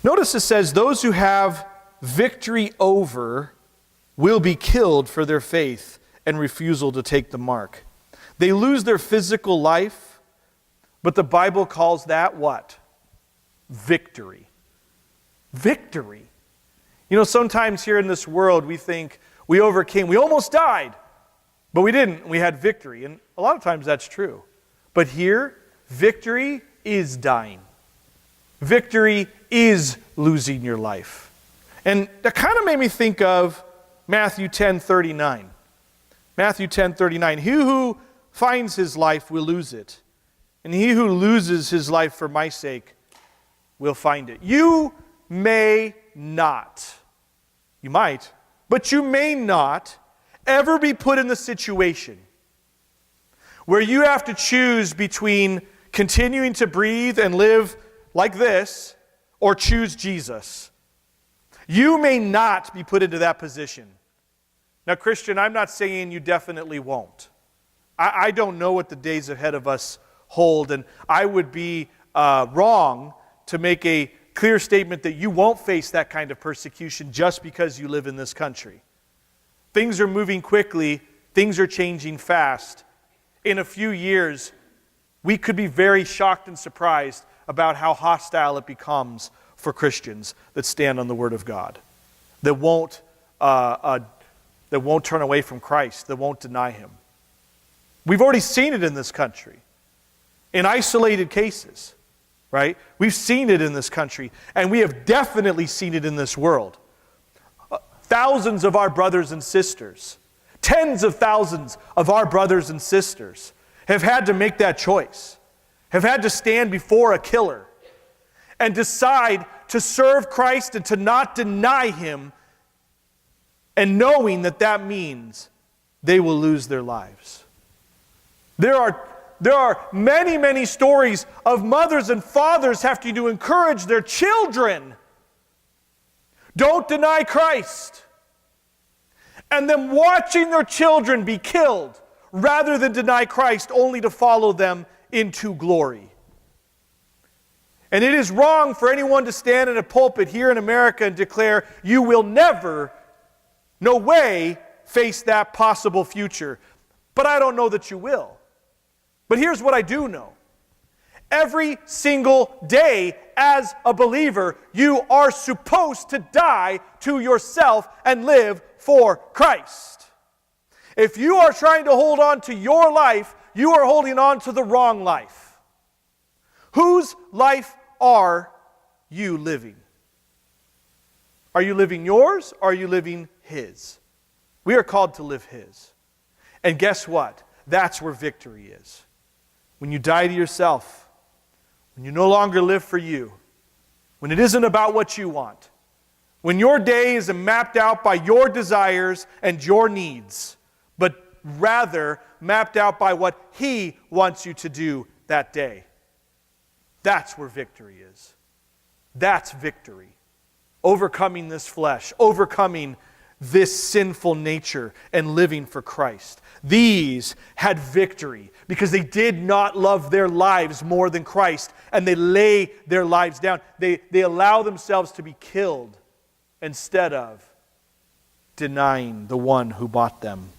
Notice it says, those who have victory over will be killed for their faith and refusal to take the mark. They lose their physical life, but the Bible calls that what? Victory. Victory. You know, sometimes here in this world we think we overcame, we almost died, but we didn't. We had victory. And a lot of times that's true. But here, victory is dying. Victory is losing your life. And that kind of made me think of Matthew 10:39. Matthew 10:39. He who finds his life will lose it, and he who loses his life for my sake will find it. You may not, you might, but you may not ever be put in the situation where you have to choose between continuing to breathe and live like this or choose Jesus. You may not be put into that position. Now, Christian, I'm not saying you definitely won't. I don't know what the days ahead of us hold, and I would be wrong to make a clear statement that you won't face that kind of persecution just because you live in this country. Things are moving quickly. Things are changing fast. In a few years, we could be very shocked and surprised about how hostile it becomes for Christians that stand on the Word of God, that won't turn away from Christ, that won't deny Him. We've already seen it in this country, in isolated cases, right? We've seen it in this country, and we have definitely seen it in this world. Thousands of our brothers and sisters, tens of thousands of our brothers and sisters have had to make that choice, have had to stand before a killer and decide to serve Christ and to not deny Him, and knowing that that means they will lose their lives. There are many, many stories of mothers and fathers having to encourage their children, don't deny Christ, and them watching their children be killed rather than deny Christ only to follow them into glory. And it is wrong for anyone to stand in a pulpit here in America and declare, you will never, no way, face that possible future. But I don't know that you will. But here's what I do know. Every single day as a believer, you are supposed to die to yourself and live for Christ. If you are trying to hold on to your life, you are holding on to the wrong life. Whose life are you living? Are you living yours, or are you living His? We are called to live His. And guess what? That's where victory is. When you die to yourself, when you no longer live for you, when it isn't about what you want, when your day is mapped out by your desires and your needs, but rather mapped out by what He wants you to do that day. That's where victory is. That's victory. Overcoming this flesh, overcoming this sinful nature, and living for Christ. These had victory because they did not love their lives more than Christ, and they lay their lives down. They allow themselves to be killed instead of denying the one who bought them.